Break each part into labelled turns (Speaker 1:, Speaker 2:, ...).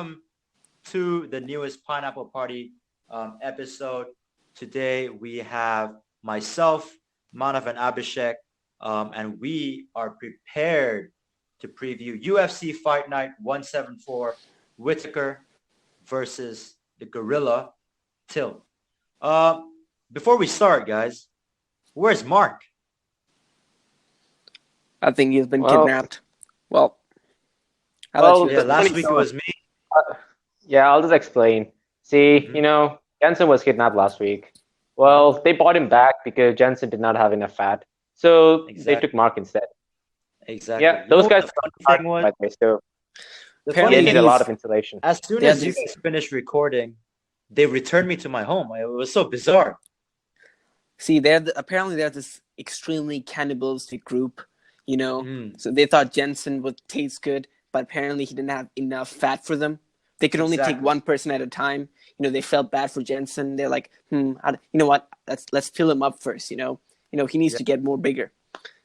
Speaker 1: welcome to the newest Pineapple Party episode. Today we have myself, Manav and Abhishek, and we are prepared to preview UFC Fight Night 174, Whittaker versus the Gorilla Till. Before we start, guys, where's Mark?
Speaker 2: I think he's been kidnapped. Last
Speaker 1: week it was me.
Speaker 3: I'll just explain. See, Jensen was kidnapped last week. Well, they brought him back because Jensen did not have enough fat. So they took Mark instead.
Speaker 1: Exactly.
Speaker 3: Yeah, those guys by the way, so they need a lot of insulation.
Speaker 1: As soon as you guys finished recording, they returned me to my home. It was so bizarre.
Speaker 2: See, apparently they're this extremely cannibalistic group, So they thought Jensen would taste good, but apparently he didn't have enough fat for them. They could only take one person at a time. They felt bad for Jensen. They're like, you know what? Let's fill him up first. He needs to get more bigger.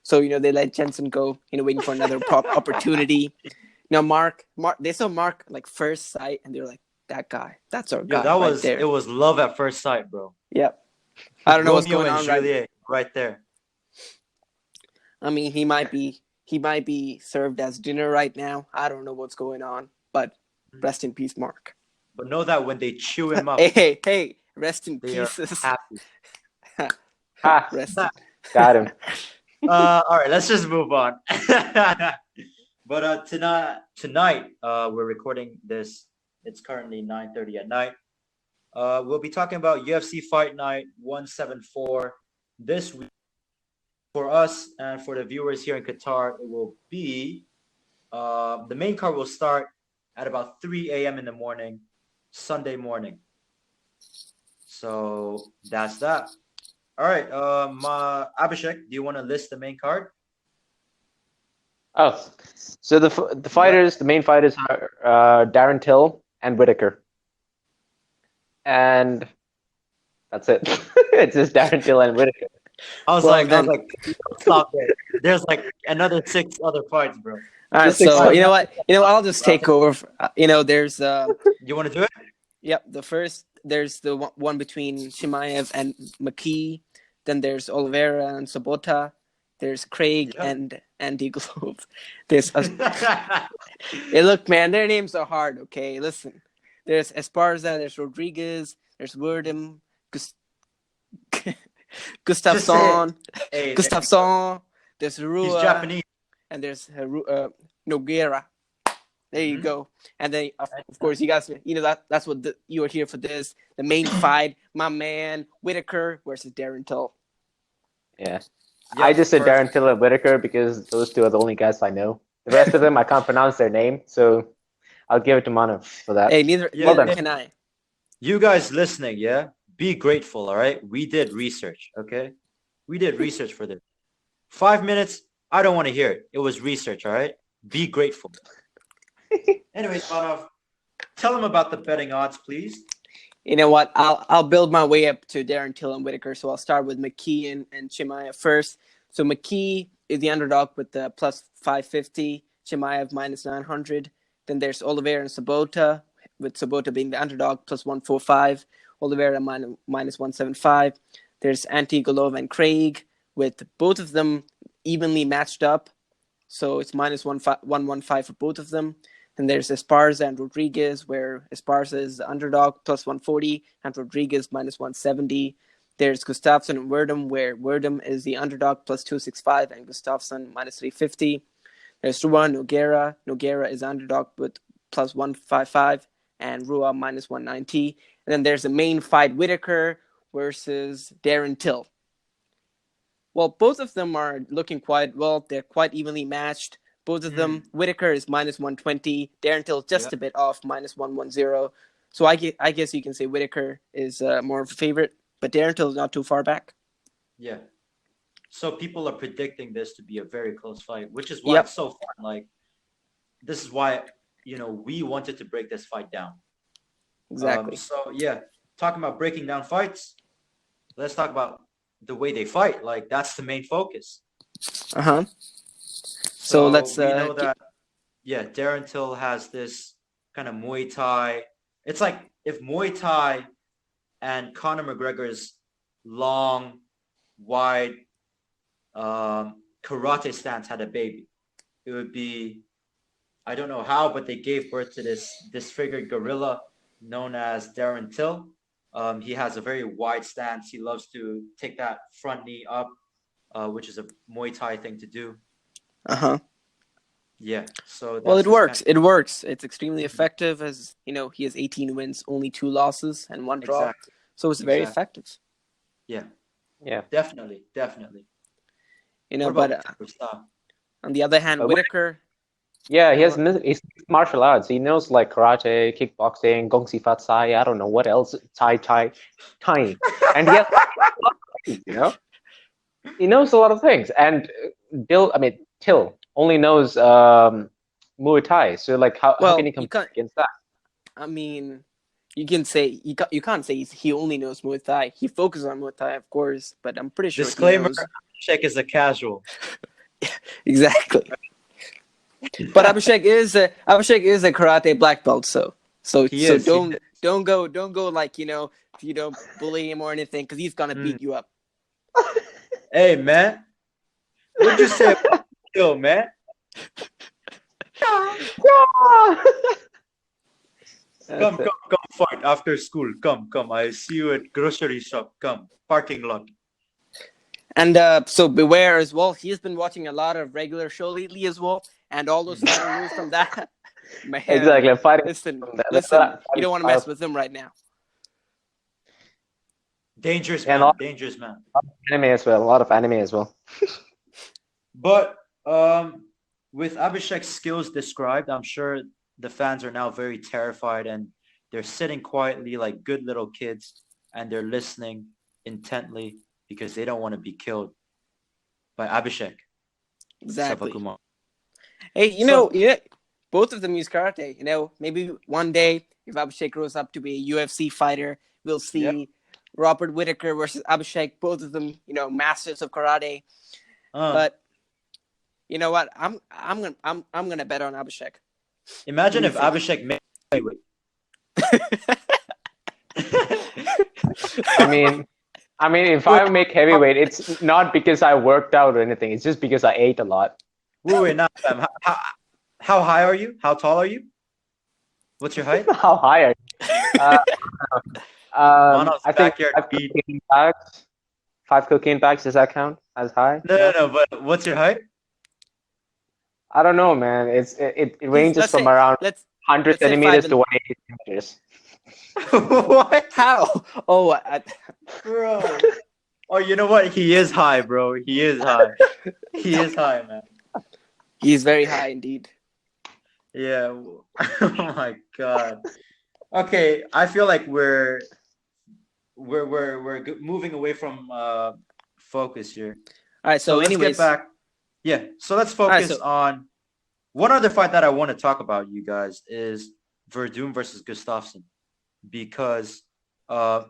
Speaker 2: So they let Jensen go. Waiting for another opportunity. Now Mark, they saw Mark like first sight, and they were like, that guy, that's our guy.
Speaker 1: It was love at first sight, bro.
Speaker 2: Yep. I don't know what's going on
Speaker 1: right there.
Speaker 2: I mean, he might be served as dinner right now. I don't know what's going on, but rest in peace, Mark.
Speaker 1: But know that when they chew him up,
Speaker 2: hey, rest in pieces.
Speaker 1: Happy.
Speaker 3: Got him.
Speaker 1: All right, let's just move on. But tonight, we're recording this. It's currently 9:30 at night. We'll be talking about UFC Fight Night 174 this week. For us and for the viewers here in Qatar, it will be the main card will start at about 3 a.m. in the morning, Sunday morning. So that's that. All right, Abhishek, do you want to list the main card?
Speaker 3: Oh, so the main fighters are Darren Till and Whittaker. And that's it. It's just Darren Till and Whittaker.
Speaker 1: I was like, stop it. There's like another 6 other fights, bro.
Speaker 2: All right, so you know what? I'll just take over. There's
Speaker 1: You want to do it?
Speaker 2: Yep. There's the one between Chimaev and McKee. Then there's Oliveira and Sabota. There's Craig and Andy Glove. There's hey, look, man, their names are hard. Okay, listen. There's Esparza. There's Rodriguez. There's Werdum. Gustafsson. There's Rua.
Speaker 1: He's Japanese.
Speaker 2: And there's Nogueira. There you go. And then, of course, you guys, that's what you are here for this. The main fight, my man, Whittaker versus Darren Till.
Speaker 3: Yeah. I just said Darren Till and Whittaker because those two are the only guys I know. The rest of them, I can't pronounce their name, so I'll give it to Manav for that.
Speaker 2: Hey, neither can I.
Speaker 1: You guys listening, be grateful, all right? We did research, okay? We did research for this. 5 minutes, I don't want to hear it. It was research, all right? Be grateful. Anyways, Manav, tell them about the betting odds, please.
Speaker 2: You know what? I'll build my way up to Darren Till and Whittaker. So I'll start with McKee and Chimaev first. So McKee is the underdog with the plus 550, Chimaev minus 900. Then there's Oliveira and Sabota, with Sabota being the underdog plus 145, Oliveira minus 175. There's Antigolov and Craig, with both of them evenly matched up. So it's minus 115 for both of them. Then there's Esparza and Rodriguez, where Esparza is the underdog, plus 140, and Rodriguez minus 170. There's Gustafsson and Werdum, where Werdum is the underdog, plus 265, and Gustafsson minus 350. There's Rua Nogueira. Nogueira is underdog with plus 155, and Rua minus 190. And then there's the main fight, Whittaker versus Darren Till. Well, both of them are looking quite well. They're quite evenly matched. Both of them, Whittaker is minus 120. Darren Till just a bit off, minus 110. So I guess you can say Whittaker is more of a favorite, but Darren Till is not too far back.
Speaker 1: Yeah. So people are predicting this to be a very close fight, which is why it's so fun. Like, this is why, we wanted to break this fight down.
Speaker 2: Exactly.
Speaker 1: Talking about breaking down fights, let's talk about the way they fight. Like, that's the main focus.
Speaker 2: So let's
Speaker 1: we know that Darren Till has this kind of Muay Thai. It's like if Muay Thai and Conor McGregor's long, wide karate stance had a baby. It would be, I don't know how, but they gave birth to this disfigured gorilla known as Darren Till. He has a very wide stance. He loves to take that front knee up, which is a Muay Thai thing to do. Yeah. So
Speaker 2: well, it works. It works. It's extremely effective. As you know, he has 18 wins, only 2 losses, and 1 draw.
Speaker 1: Exactly.
Speaker 2: So it's very effective.
Speaker 1: Yeah.
Speaker 3: Yeah.
Speaker 1: Definitely.
Speaker 2: You know, but on the other hand, Whittaker.
Speaker 3: Yeah, he's martial arts. He knows like karate, kickboxing, gong si fat sai. I don't know what else. Tai, and he has, you know, he knows a lot of things. And Till only knows Muay Thai. So like, how can he compete against that?
Speaker 2: I mean, you can say you can't say he only knows Muay Thai. He focuses on Muay Thai, of course, but I'm pretty sure.
Speaker 1: Disclaimer: Abhishek is a casual.
Speaker 2: Exactly. But Abhishek is a karate black belt, so don't go like, you know, bully him or anything, because he's gonna beat you up.
Speaker 1: Hey man, what'd you say? Yo man. Come fight after school. Come. I see you at grocery shop. Come, parking lot.
Speaker 2: And so beware as well. He's been watching a lot of regular show lately as well, and all those rules from that. Man,
Speaker 3: exactly. Fighting.
Speaker 2: Listen. You don't want to mess with him right now.
Speaker 1: Dangerous man. Dangerous man.
Speaker 3: Anime as well. A lot of anime as well.
Speaker 1: But with Abhishek's skills described, I'm sure the fans are now very terrified, and they're sitting quietly like good little kids, and they're listening intently because they don't want to be killed by Abhishek.
Speaker 2: Exactly. Hey, you know, both of them use karate. You know, maybe one day if Abhishek grows up to be a UFC fighter, we'll see Robert Whittaker versus Abhishek. Both of them, you know, masters of karate. But you know what? I'm gonna bet on Abhishek.
Speaker 1: Imagine if Abhishek made heavyweight.
Speaker 3: I mean, if I make heavyweight, it's not because I worked out or anything. It's just because I ate a lot.
Speaker 1: Wait, now, how high are you? How tall are you? What's your height?
Speaker 3: How high are you? I think 5 cocaine bags. Does that count as high?
Speaker 1: No. But what's your height?
Speaker 3: I don't know, man. It ranges from around 100 centimeters to 180 centimeters.
Speaker 1: What?
Speaker 2: How? Oh,
Speaker 1: bro. Oh, you know what? He is high, bro. He is high. He is high, man.
Speaker 2: He's very high indeed.
Speaker 1: Yeah. Oh my God. Okay, I feel like we're moving away from focus here.
Speaker 2: All right. So anyways,
Speaker 1: let's get back. Yeah. So let's focus on one other fight that I want to talk about, you guys, is Verdum versus Gustafsson, because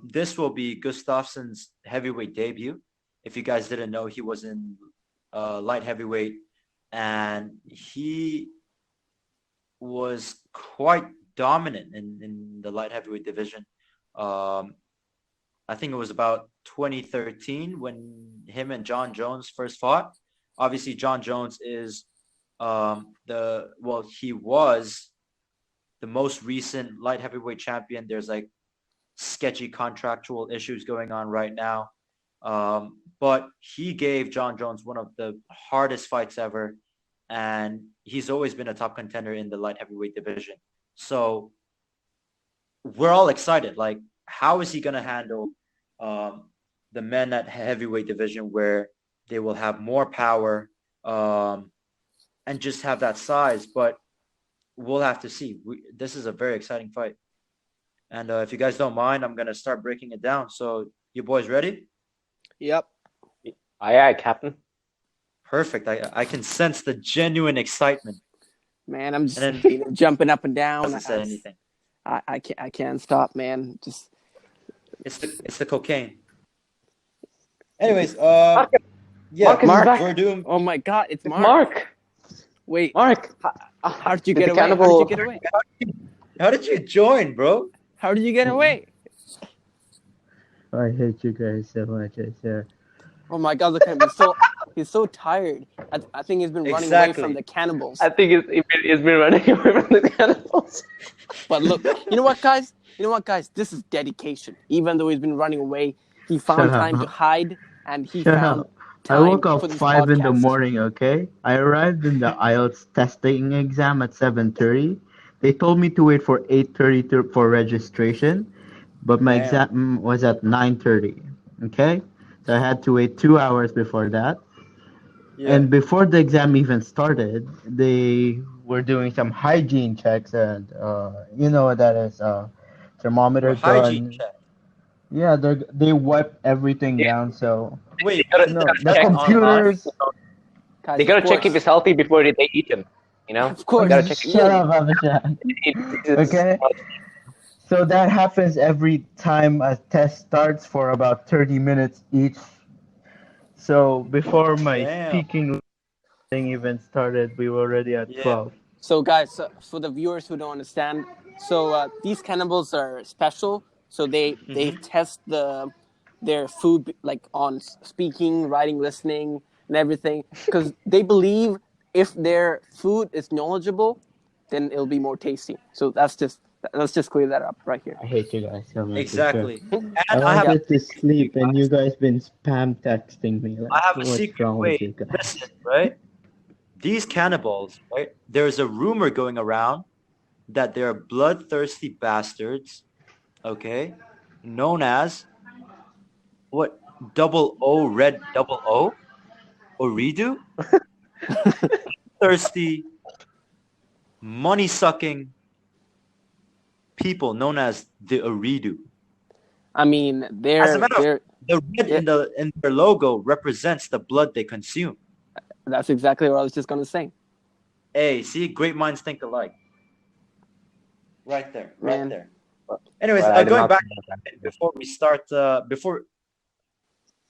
Speaker 1: this will be Gustafsson's heavyweight debut. If you guys didn't know, he was in light heavyweight, and he was quite dominant in the light heavyweight division. I think it was about 2013 when him and Jon Jones first fought. Obviously, Jon Jones is he was the most recent light heavyweight champion. There's like sketchy contractual issues going on right now. But he gave Jon Jones one of the hardest fights ever. And he's always been a top contender in the light heavyweight division. So we're all excited. Like, how is he going to handle the men at heavyweight division, where they will have more power and just have that size? But we'll have to see. This is a very exciting fight. And if you guys don't mind, I'm going to start breaking it down. So you boys ready?
Speaker 2: Yep.
Speaker 3: Aye, Captain.
Speaker 1: Perfect. I can sense the genuine excitement.
Speaker 2: Man, I'm just jumping up and down.
Speaker 1: Doesn't say anything.
Speaker 2: I can't stop, man. Just
Speaker 1: it's the cocaine. Anyways,
Speaker 3: Mark
Speaker 1: Verdum.
Speaker 2: Oh my God, it's Mark.
Speaker 3: Mark.
Speaker 2: Wait,
Speaker 3: Mark.
Speaker 2: How did you get away? How did you get away?
Speaker 1: How did you join, bro?
Speaker 2: How did you get away?
Speaker 4: I hate you guys so much. I swear.
Speaker 2: Oh my God, look at him. He's so tired. I think he's been running away from
Speaker 1: Exactly.
Speaker 2: the cannibals.
Speaker 3: I think it's been running away from the cannibals.
Speaker 2: But look, you know what, guys? This is dedication. Even though he's been running away, he found
Speaker 4: Shut up.
Speaker 2: time to hide, and he
Speaker 4: Shut
Speaker 2: found
Speaker 4: up. I
Speaker 2: time
Speaker 4: woke up
Speaker 2: for this
Speaker 4: 5 in the
Speaker 2: podcast.
Speaker 4: morning, okay? I arrived in the IELTS testing exam at 7:30. They told me to wait for 8:30 for registration, but my
Speaker 1: Damn.
Speaker 4: exam was at 9:30, okay? So I had to wait 2 hours before that.
Speaker 1: Yeah.
Speaker 4: And before the exam even started, they were doing some hygiene checks, and you know what that is, thermometer
Speaker 1: Or hygiene
Speaker 4: gun.
Speaker 1: check.
Speaker 4: Yeah, they wipe everything
Speaker 3: Yeah.
Speaker 4: down, so
Speaker 1: Wait,
Speaker 3: They gotta,
Speaker 1: isn't
Speaker 3: they
Speaker 1: that
Speaker 3: gotta
Speaker 4: the
Speaker 3: check.
Speaker 1: done online?
Speaker 4: computers.
Speaker 2: Guys,
Speaker 3: They gotta
Speaker 2: of
Speaker 3: check if
Speaker 2: course.
Speaker 3: he's healthy before they eat him. You know,
Speaker 2: Of course.
Speaker 3: they gotta check.
Speaker 4: Shut up, Abhishek. Okay. So that happens every time a test starts for about 30 minutes each. So before my
Speaker 1: Damn.
Speaker 4: speaking thing even started, we were already at
Speaker 1: Yeah.
Speaker 4: 12.
Speaker 2: So, guys, for the viewers who don't understand, so these cannibals are special. So they
Speaker 1: Mhm.
Speaker 2: test their food like on speaking, writing, listening, and everything because they believe if their food is knowledgeable, then it'll be more tasty. So let's just clear that up right here.
Speaker 4: I hate you guys so much.
Speaker 1: Exactly. And
Speaker 4: I
Speaker 1: I have
Speaker 4: wanted to
Speaker 1: you
Speaker 4: sleep, and you
Speaker 1: guys.
Speaker 4: guys been spam texting me.
Speaker 1: I
Speaker 4: Like,
Speaker 1: have a
Speaker 4: what's
Speaker 1: secret.
Speaker 4: wrong with you
Speaker 1: Wait,
Speaker 4: guys?
Speaker 1: listen, right? These cannibals, right? There's a rumor going around that they're bloodthirsty bastards, okay? Known as what? Double O, red double O? Oridu? Thirsty, money sucking people known as the Oridu.
Speaker 2: I mean,
Speaker 1: As a
Speaker 2: they're
Speaker 1: matter of
Speaker 2: they're
Speaker 1: the red
Speaker 2: yeah,
Speaker 1: in their logo represents the blood they consume.
Speaker 2: that's exactly what I was just gonna say.
Speaker 1: Hey, see, great minds think alike. Right there, right
Speaker 2: Man.
Speaker 1: there. Anyways,
Speaker 3: Well, I did
Speaker 1: going
Speaker 3: not
Speaker 1: back
Speaker 3: know that.
Speaker 1: before we start, before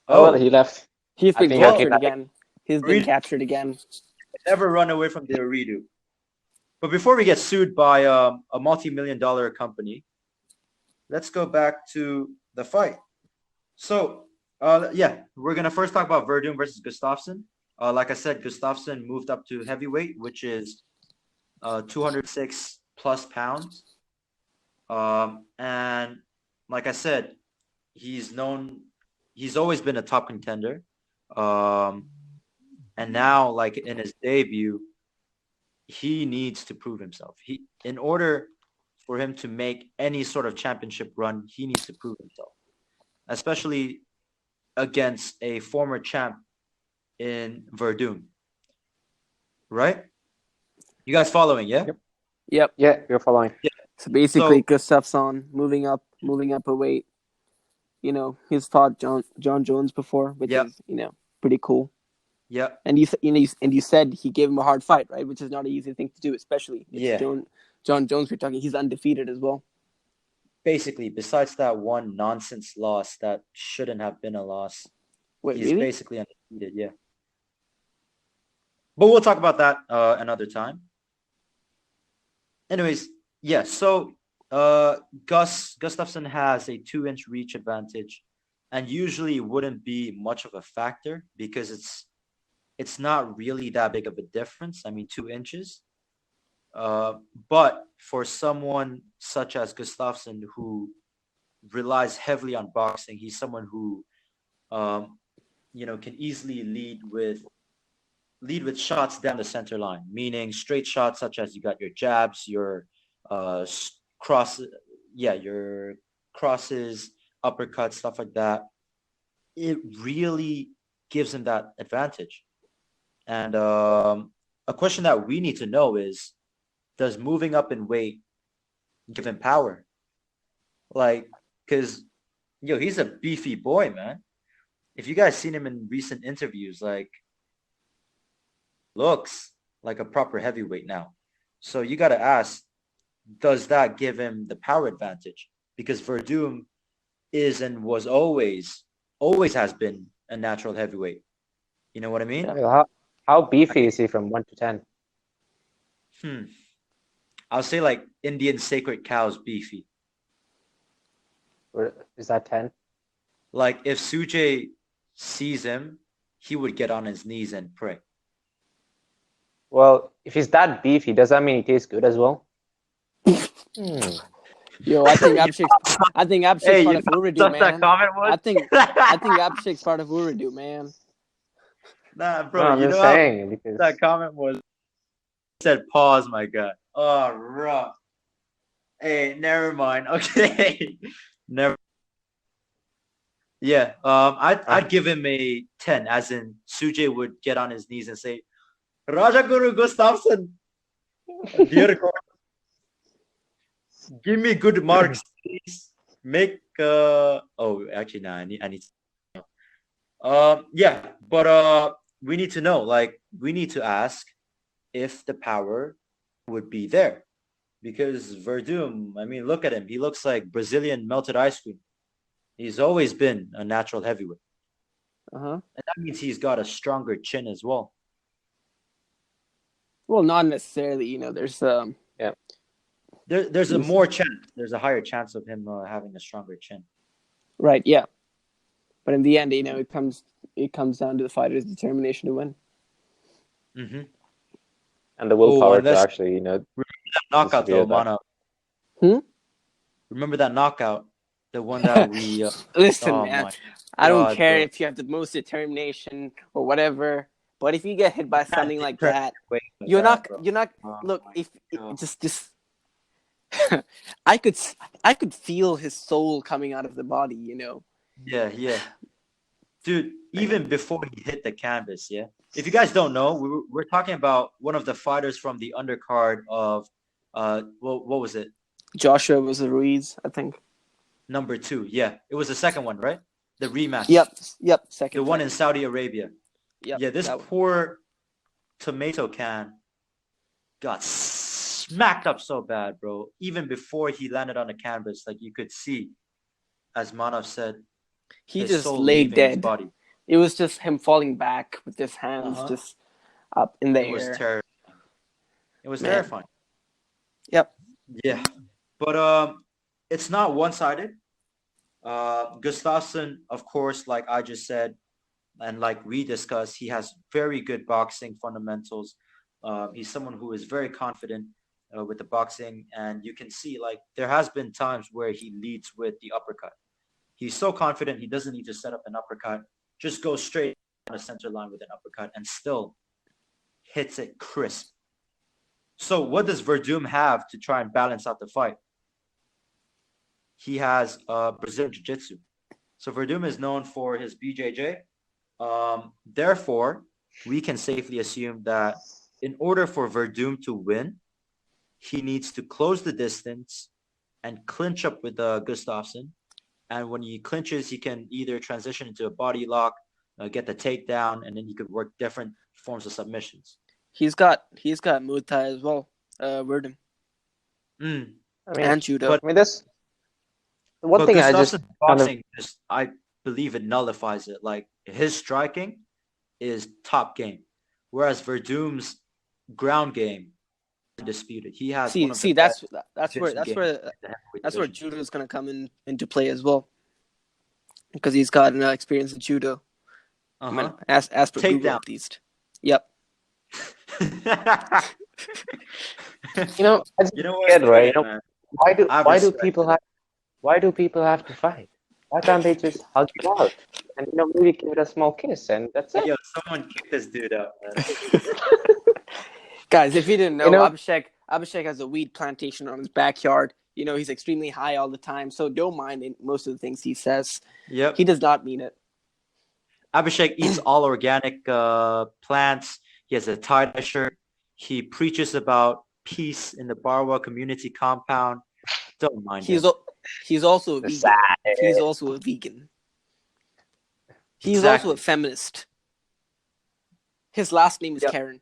Speaker 3: Oh, well, he left.
Speaker 2: He's
Speaker 3: I
Speaker 2: been
Speaker 3: think I
Speaker 2: captured
Speaker 3: came back.
Speaker 2: again. He's been
Speaker 1: Oridu
Speaker 2: captured again.
Speaker 1: never run away from the Oridu. But before we get sued by a multi-million-dollar company, let's go back to the fight. So, yeah, we're gonna first talk about Verdun versus Gustafsson. Like I said, Gustafsson moved up to heavyweight, which is 206 plus pounds. And like I said, he's always been a top contender. And now, like in his debut, he needs to prove himself. In order for him to make any sort of championship run, he needs to prove himself, especially against a former champ in Verdun. Right? You guys following? Yeah.
Speaker 2: Yep.
Speaker 3: Yeah, you're following.
Speaker 2: So basically,
Speaker 1: So
Speaker 2: Gustafsson moving up a weight. You know, he's fought Jon Jones before, which
Speaker 1: yeah,
Speaker 2: is pretty cool.
Speaker 1: yeah,
Speaker 2: And you said he gave him a hard fight, right? Which is not an easy thing to do, especially it's
Speaker 1: yeah.
Speaker 2: Jon Jones. We're talking, he's undefeated as well.
Speaker 1: Basically, besides that one nonsense loss that shouldn't have been a loss,
Speaker 2: Wait,
Speaker 1: he's
Speaker 2: really?
Speaker 1: basically undefeated. Yeah. But we'll talk about that another time. Anyways, yeah. So Gustafsson has a 2-inch reach advantage, and usually wouldn't be much of a factor because it's not really that big of a difference. I mean, 2 inches. But for someone such as Gustafsson, who relies heavily on boxing, he's someone who, can easily lead with shots down the center line, meaning straight shots such as you got your jabs, your cross, your crosses, uppercuts, stuff like that. It really gives him that advantage. And a question that we need to know is, does moving up in weight give him power? Like, because, he's a beefy boy, man. If you guys seen him in recent interviews, like, looks like a proper heavyweight now. So you got to ask, does that give him the power advantage? Because Verdun is and was always has been a natural heavyweight. You know what I mean?
Speaker 3: How beefy is he from 1 to 10?
Speaker 1: I'll say like Indian sacred cows beefy.
Speaker 3: Or is that 10?
Speaker 1: Like if Sujay sees him, he would get on his knees and pray.
Speaker 3: Well, if he's that beefy, does that mean he tastes good as well?
Speaker 2: Yo, I think Abhishek's
Speaker 1: Hey,
Speaker 2: part
Speaker 1: you
Speaker 2: of
Speaker 1: know
Speaker 2: Urdu,
Speaker 1: what that
Speaker 2: man.
Speaker 1: comment was?
Speaker 2: I think Abhishek's part of Urdu, man.
Speaker 1: Nah,
Speaker 3: No,
Speaker 1: bro,
Speaker 3: I'm
Speaker 1: you
Speaker 3: just
Speaker 1: know how
Speaker 3: saying because
Speaker 1: that comment was? Said pause, my God. Oh, rough. Hey, never mind. Okay, never. Yeah, I'd give him a 10, as in Sujay would get on his knees and say, Raja Guru Gustafsson, dear God, give me good marks, please. Make actually no, I need yeah, but we need to know, like we need to ask if the power would be there. Because Verdum, I mean, look at him. He looks like Brazilian melted ice cream. He's always been a natural heavyweight.
Speaker 2: Uh-huh.
Speaker 1: And that means he's got a stronger chin as well.
Speaker 2: Well, not necessarily. You know, there's
Speaker 1: There's a more chance. There's a higher chance of him having a stronger chin.
Speaker 2: right, yeah. But in the end, you know, it comes down to the fighter's determination to win.
Speaker 1: Mm-hmm.
Speaker 3: and the willpower to
Speaker 1: unless-
Speaker 3: actually, you know,
Speaker 1: Knockout though,
Speaker 3: Disappear
Speaker 1: Mana. Remember that knockout? The one that we...
Speaker 2: Listen,
Speaker 1: oh
Speaker 2: man,
Speaker 1: my
Speaker 2: I don't
Speaker 1: God,
Speaker 2: care
Speaker 1: bro.
Speaker 2: if you have the most determination or whatever, but if you get hit by something like that, you're not.
Speaker 1: Oh
Speaker 2: Look,
Speaker 1: my
Speaker 2: if
Speaker 1: God.
Speaker 2: just, I could feel his soul coming out of the body. You know.
Speaker 1: Yeah. Dude, even before he hit the canvas, yeah? If you guys don't know, we're talking about one of the fighters from the undercard of, what was it?
Speaker 2: Joshua was a Ruiz, I think.
Speaker 1: Number 2, yeah. It was the second one, right? The rematch.
Speaker 2: Yep. Second.
Speaker 1: The one in Saudi Arabia.
Speaker 2: Yep,
Speaker 1: Yeah, this poor tomato can got smacked up so bad, bro. Even before he landed on the canvas, like you could see, as Manav said,
Speaker 2: he
Speaker 1: his
Speaker 2: just
Speaker 1: soul
Speaker 2: laid
Speaker 1: leaving his
Speaker 2: dead.
Speaker 1: body.
Speaker 2: It was just him falling back with his hands just up in the air.
Speaker 1: It was terrifying. It was
Speaker 2: Man.
Speaker 1: terrifying.
Speaker 2: Yep.
Speaker 1: Yeah, but it's not one-sided. Gustafsson, of course, like I just said, and like we discussed, he has very good boxing fundamentals. He's someone who is very confident with the boxing, and you can see like there has been times where he leads with the uppercut. He's so confident he doesn't need to set up an uppercut, just go straight down the center line with an uppercut and still hits it crisp. So what does Verdum have to try and balance out the fight? He has Brazilian Jiu-Jitsu. So Verdum is known for his BJJ. Therefore, we can safely assume that in order for Verdum to win, he needs to close the distance and clinch up with Gustafsson. And when he clinches, he can either transition into a body lock, get the takedown, and then he could work different forms of submissions.
Speaker 2: He's got Muay Thai as well, Verdum. And judo.
Speaker 3: I mean, this one thing I just
Speaker 1: boxing, I believe it nullifies it. Like his striking is top game, whereas Verdum's ground game undisputed. He has
Speaker 2: that's where judo is gonna come into play as well, because he's got experience in judo. I mean, as per Google at least. Yep.
Speaker 3: You know, right? You know, why do people have to fight? Why can't they just hug it out and maybe give it a small kiss and that's it?
Speaker 1: Yo, someone kick this dude out, man.
Speaker 2: Guys, if you didn't know, Abhishek has a weed plantation on his backyard. You know, he's extremely high all the time, so don't mind most of the things he says.
Speaker 1: Yep.
Speaker 2: He does not mean it.
Speaker 1: Abhishek eats all organic plants. He has a tie-dye shirt. He preaches about peace in the Barwa community compound. Don't mind him.
Speaker 2: He's also a vegan. He's also a vegan. He's also a feminist. His last name is Karen.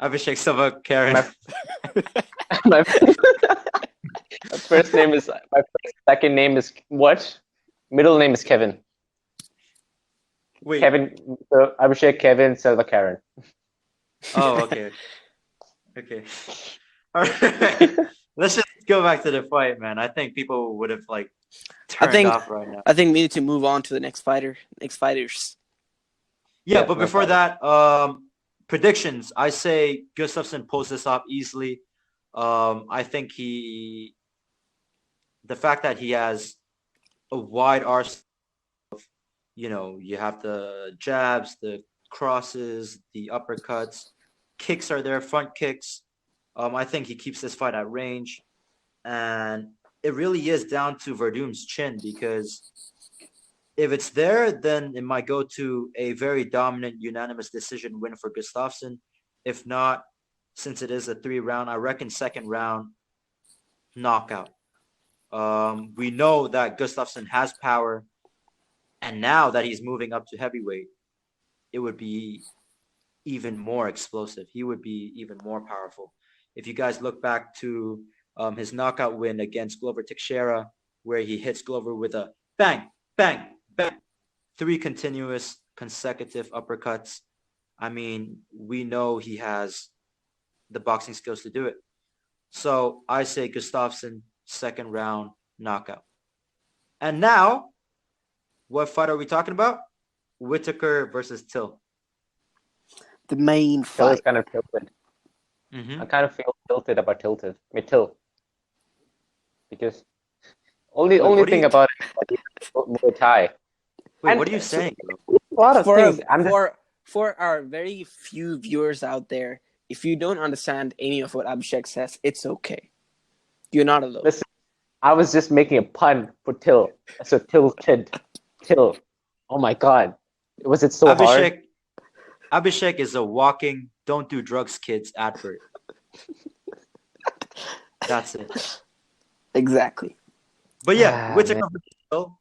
Speaker 1: Abhishek Sava Karen.
Speaker 3: My first name is second name is what? Middle name is Kevin.
Speaker 1: Wait.
Speaker 3: Kevin. So Abhishek Kevin Silva Karen.
Speaker 1: Oh, okay. Okay. All right. Let's just go back to the fight, man. I think people would have like turned off right now.
Speaker 2: I think we need to move on to the next fighters.
Speaker 1: Yeah,
Speaker 3: Yeah,
Speaker 1: but
Speaker 3: no
Speaker 1: before
Speaker 3: problem.
Speaker 1: that, predictions. I say Gustafsson pulls this off easily. I think the fact that he has a wide arsenal, you have the jabs, the crosses, the uppercuts, kicks are there, front kicks. I think he keeps this fight at range, and it really is down to Verdum's chin, because if it's there, then it might go to a very dominant unanimous decision win for Gustafsson. If not, since it is a 3-round, I reckon second round knockout. We know that Gustafsson has power, and now that he's moving up to heavyweight, it would be even more explosive. He would be even more powerful. If you guys look back to his knockout win against Glover Teixeira, where he hits Glover with a bang, bang, bang, 3 continuous consecutive uppercuts. I mean, we know he has the boxing skills to do it. So I say Gustafsson, second round knockout. And now, what fight are we talking about? Whittaker versus Till.
Speaker 2: The main
Speaker 3: Till is
Speaker 2: fight.
Speaker 3: kind of tilted.
Speaker 1: Mm-hmm.
Speaker 3: I kind of feel tilted about Till. Because only thing about it is Muay Thai.
Speaker 1: Wait,
Speaker 3: And
Speaker 1: what are you saying, bro?
Speaker 3: A lot of things.
Speaker 2: For our very few viewers out there, if you don't understand any of what Abhishek says, it's okay. You're not alone.
Speaker 3: Listen, I was just making a pun for Till. So tilted. Till. Oh my god. Was it so hard?
Speaker 1: Abhishek is a walking "don't do drugs, kids" advert. That's it.
Speaker 2: Exactly.
Speaker 1: But yeah, Whittaker
Speaker 3: Man.
Speaker 1: versus Till.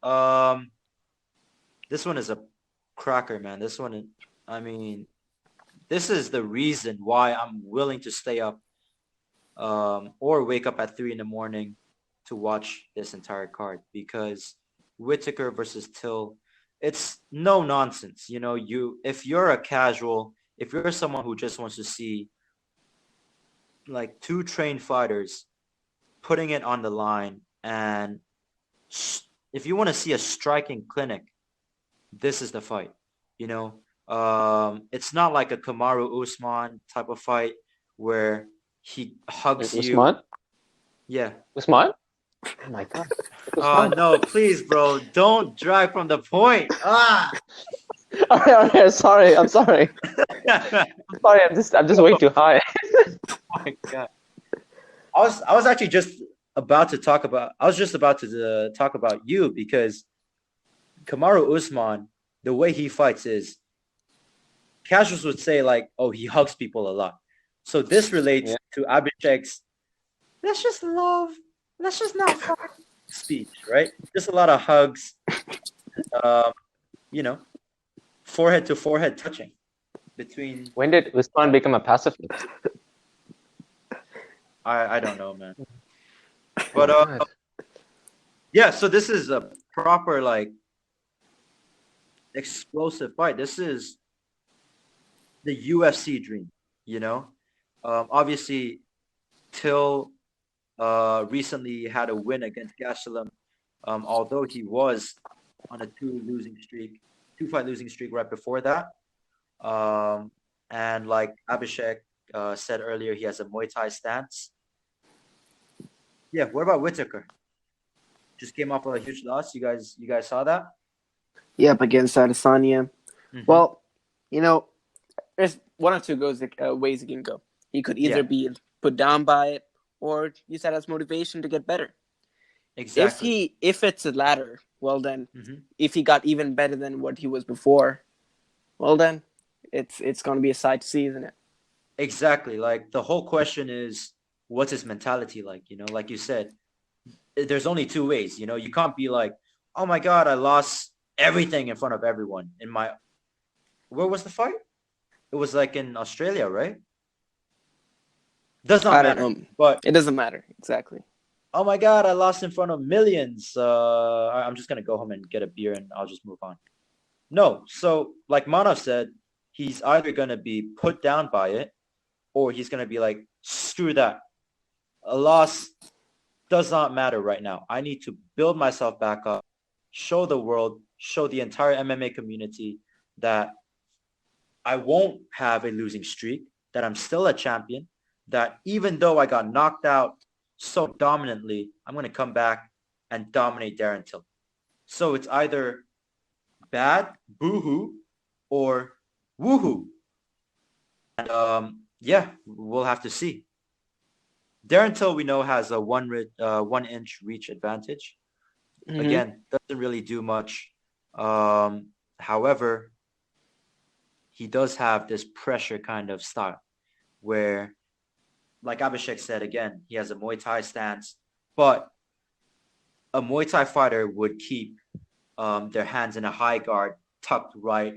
Speaker 1: This one is a cracker, man. This one, I mean, this is the reason why I'm willing to stay up or wake up at 3 in the morning to watch this entire card, because Whittaker versus Till, it's no nonsense. If you're a casual, if you're someone who just wants to see like 2 trained fighters putting it on the line, and if you want to see a striking clinic, this is the fight. It's not like a Kamaru Usman type of fight where he hugs you.
Speaker 3: Usman?
Speaker 1: Yeah.
Speaker 3: Usman? Oh my god. Usman.
Speaker 1: No, please, bro, don't drag from the point.
Speaker 3: All right, sorry. I'm sorry. I'm sorry. I'm just way too high.
Speaker 1: Oh my god. I was actually just about to talk about. I was just about to talk about you, because Kamaru Usman, the way he fights is, casuals would say like, oh, he hugs people a lot. So this relates to Abhishek's, let's just love, let's just not fight speech, right? Just a lot of hugs, forehead to forehead touching between.
Speaker 3: When did Usman become a pacifist?
Speaker 1: I don't know, man. But yeah, so this is a proper like explosive fight. This is the UFC dream, Obviously, Till recently had a win against Gastelum, although he was on a 2-fight losing streak right before that. And like Abhishek said earlier, he has a Muay Thai stance. Yeah, what about Whittaker? Just came off a huge loss. You guys saw that?
Speaker 2: Yep, against Adesanya.
Speaker 1: Mm-hmm.
Speaker 2: Well, there's one or two ways it can go. He could either be put down by it, or use that as motivation to get better.
Speaker 1: Exactly.
Speaker 2: If it's the latter, well then, if he got even better than what he was before, well then, it's going to be a sight to see, isn't it?
Speaker 1: Exactly. Like, the whole question is, what's his mentality like? Like you said, there's only 2 ways. You can't be like, oh my god, I lost everything in front of everyone. Where was the fight? It was like in Australia, right? Does not matter.
Speaker 2: Don't know,
Speaker 1: but
Speaker 2: it doesn't matter exactly.
Speaker 1: Oh my god, I lost in front of millions. I'm just gonna go home and get a beer and I'll just move on. No, so like Manav said, he's either gonna be put down by it, or he's going to be like, screw that. A loss does not matter right now. I need to build myself back up, show the world, show the entire MMA community that I won't have a losing streak, that I'm still a champion, that even though I got knocked out so dominantly, I'm going to come back and dominate Darren Till. So it's either bad, boo-hoo, or woohoo. And yeah, we'll have to see. Darren Till, we know, has a 1-inch reach advantage.
Speaker 2: Mhm.
Speaker 1: Again, doesn't really do much. However, he does have this pressure kind of style where, like Abhishek said, again, he has a Muay Thai stance, but a Muay Thai fighter would keep their hands in a high guard, tucked right,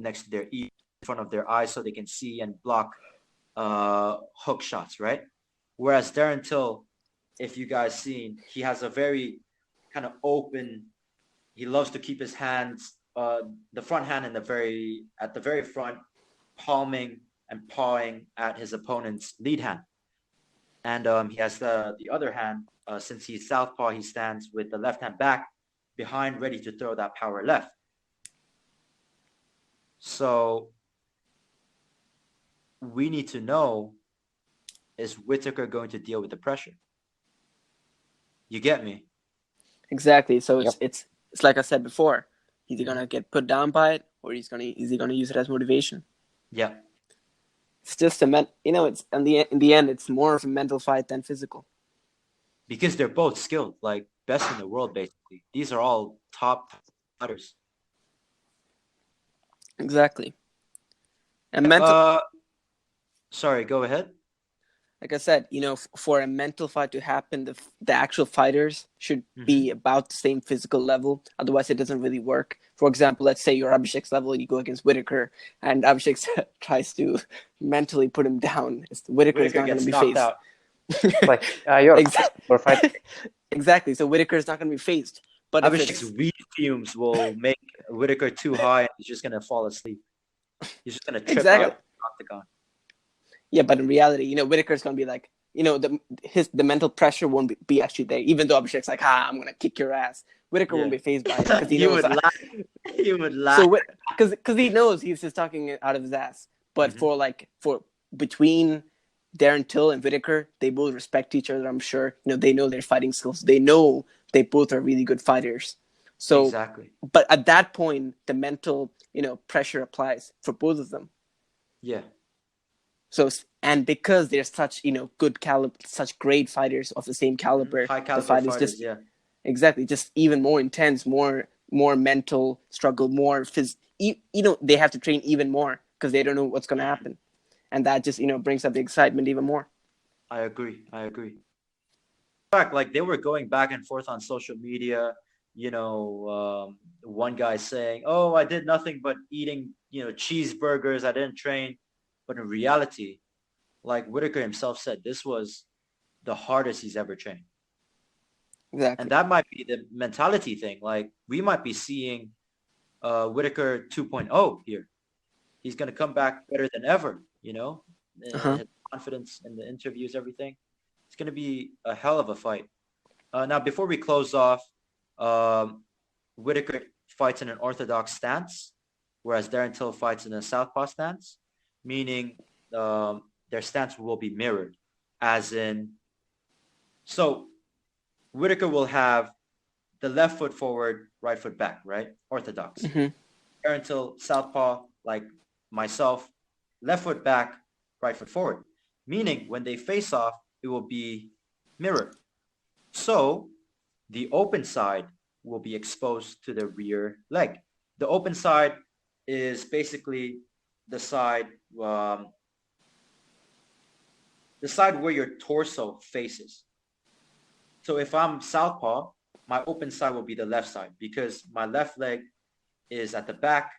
Speaker 1: next to their ear, in front of their eyes, so they can see and block hook shots, right? Whereas Darren Till, if you guys seen, he has a very kind of open. He loves to keep his hands, the front hand at the very front, palming and pawing at his opponent's lead hand. And he has the other hand, since he's southpaw, he stands with the left hand back behind, ready to throw that power left. So we need to know, is Whittaker going to deal with the pressure? You get me?
Speaker 2: Exactly. So
Speaker 3: Yep.
Speaker 2: it's like I said before. He's gonna get put down by it, or is he gonna use it as motivation?
Speaker 1: Yeah.
Speaker 2: It's just it's in the end, it's more of a mental fight than physical.
Speaker 1: Because they're both skilled, like best in the world, basically. These are all top fighters.
Speaker 2: Exactly. And mental,
Speaker 1: Sorry, go ahead.
Speaker 2: like I said, for a mental fight to happen, the actual fighters should be about the same physical level. Otherwise, it doesn't really work. For example, let's say you're Abhishek's level and you go against Whittaker, and Abhishek tries to mentally put him down. Whittaker is not going to be
Speaker 1: knocked
Speaker 2: faced.
Speaker 1: out.
Speaker 3: Like you're
Speaker 2: Exactly.
Speaker 3: fighting.
Speaker 2: Exactly. So Whittaker is not going to be faced. But if
Speaker 1: Abhishek's weed fumes will make Whittaker too high, and he's just gonna fall asleep. He's just gonna trip
Speaker 2: Exactly.
Speaker 1: out of the octagon.
Speaker 2: Yeah, but in reality, Whittaker's going to be like, the mental pressure won't be actually there. Even though Abhishek's like, I'm going to kick your ass. Whittaker won't be phased by it because he knows.
Speaker 1: He would laugh.
Speaker 2: So because he knows he's just talking it out of his ass. But for between Darren Till and Whittaker, they both respect each other. I'm sure. They know their fighting skills. They know they both are really good fighters. So
Speaker 1: Exactly.
Speaker 2: But at that point, the mental pressure applies for both of them.
Speaker 1: Yeah.
Speaker 2: So, and because they're such good caliber, such great fighters of the same caliber,
Speaker 1: High caliber
Speaker 2: the fight is
Speaker 1: fighters,
Speaker 2: just
Speaker 1: yeah.
Speaker 2: exactly just even more intense, more mental struggle, more they have to train even more because they don't know what's going to happen, and that just brings up the excitement even more.
Speaker 1: I agree. In fact, like they were going back and forth on social media. One guy saying, "Oh, I did nothing but eating, cheeseburgers. I didn't train." But in reality, like Whittaker himself said, this was the hardest he's ever trained.
Speaker 2: Exactly.
Speaker 1: And that might be the mentality thing. Like we might be seeing Whittaker 2.0 here. He's going to come back better than ever, His confidence in the interviews, everything. It's going to be a hell of a fight. Now, before we close off, Whittaker fights in an orthodox stance, whereas Darren Till fights in a southpaw stance, meaning their stance will be mirrored, as in, so Whittaker will have the left foot forward, right foot back, right? Orthodox. Darren Till, southpaw, like myself, left foot back, right foot forward, meaning when they face off, it will be mirrored. So the open side will be exposed to the rear leg. The open side is basically the side where your torso faces. So if I'm southpaw, my open side will be the left side because my left leg is at the back.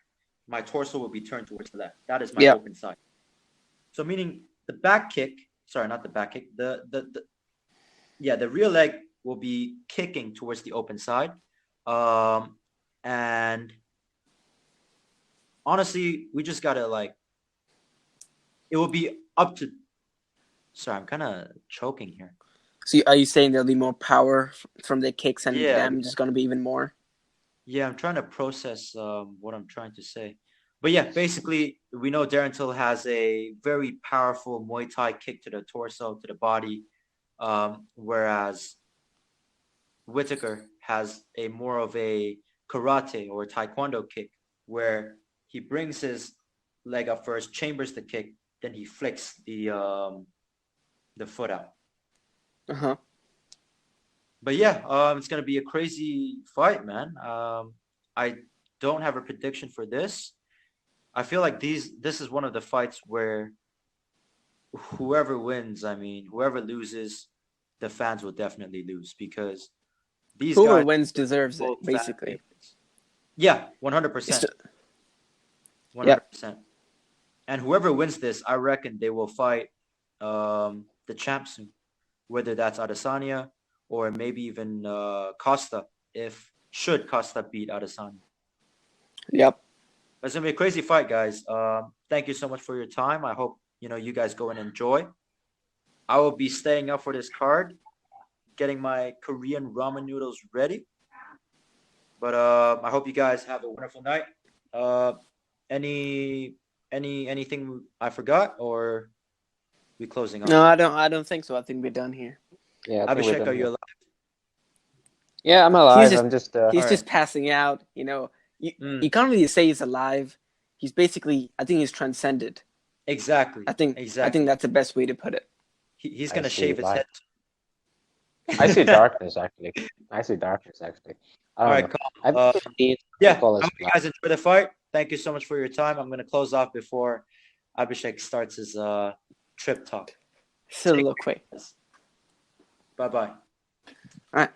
Speaker 1: My torso will be turned towards the left. That is my open side. So meaning the back kick, sorry, not the back kick, the rear leg will be kicking towards the open side. And honestly, we just gotta it will be up to. Sorry, I'm kind of choking here.
Speaker 2: So are you saying there'll be more power from the kicks and
Speaker 1: Yeah,
Speaker 2: damage is going to be even more?
Speaker 1: Yeah, I'm trying to process what I'm trying to say. But yeah, basically, we know Darren Till has a very powerful Muay Thai kick to the torso, to the body, whereas Whittaker has a more of a karate or taekwondo kick, where he brings his leg up first, chambers the kick, then he flicks the foot out.
Speaker 2: Uh-huh.
Speaker 1: But yeah, it's gonna be a crazy fight, man. I don't have a prediction for this. I feel like this is one of the fights where whoever wins, I mean, whoever loses, the fans will definitely lose because these
Speaker 2: Whoever
Speaker 1: guys
Speaker 2: wins deserves it,
Speaker 1: both fan
Speaker 2: basically.
Speaker 1: favorites. Yeah, 100%.
Speaker 2: Yep.
Speaker 1: 100%. And whoever wins this, I reckon they will fight the champ soon, whether that's Adesanya or maybe even Costa, should Costa beat Adesanya.
Speaker 2: Yep.
Speaker 1: It's gonna be a crazy fight, guys. Thank you so much for your time. I hope you guys go and enjoy. I will be staying up for this card, getting my Korean ramen noodles ready. But I hope you guys have a wonderful night. Anything I forgot, or we closing up?
Speaker 2: No, I don't think so. I think we're done here.
Speaker 3: Yeah, I think we're
Speaker 1: Abhishek,
Speaker 3: done
Speaker 1: are you
Speaker 3: here.
Speaker 1: alive?
Speaker 3: Yeah, I'm alive.
Speaker 2: just-
Speaker 3: I'm just.
Speaker 2: He's
Speaker 1: Alright.
Speaker 2: just passing out. You can't really say he's alive. He's basically, I think he's transcended.
Speaker 1: Exactly.
Speaker 2: I think that's the best way to put it.
Speaker 1: He's
Speaker 3: I
Speaker 1: gonna
Speaker 3: see
Speaker 1: shave his
Speaker 3: light.
Speaker 1: head.
Speaker 3: I see darkness actually. I see darkness actually. I don't
Speaker 1: Alright,
Speaker 3: know.
Speaker 1: cool.
Speaker 3: I think
Speaker 1: Yeah, I
Speaker 3: call us
Speaker 1: hope you guys enjoy the fight. Thank you so much for your time. I'm gonna close off before Abhishek starts his trip talk.
Speaker 2: Soliloquy.
Speaker 1: Bye bye.
Speaker 2: All right.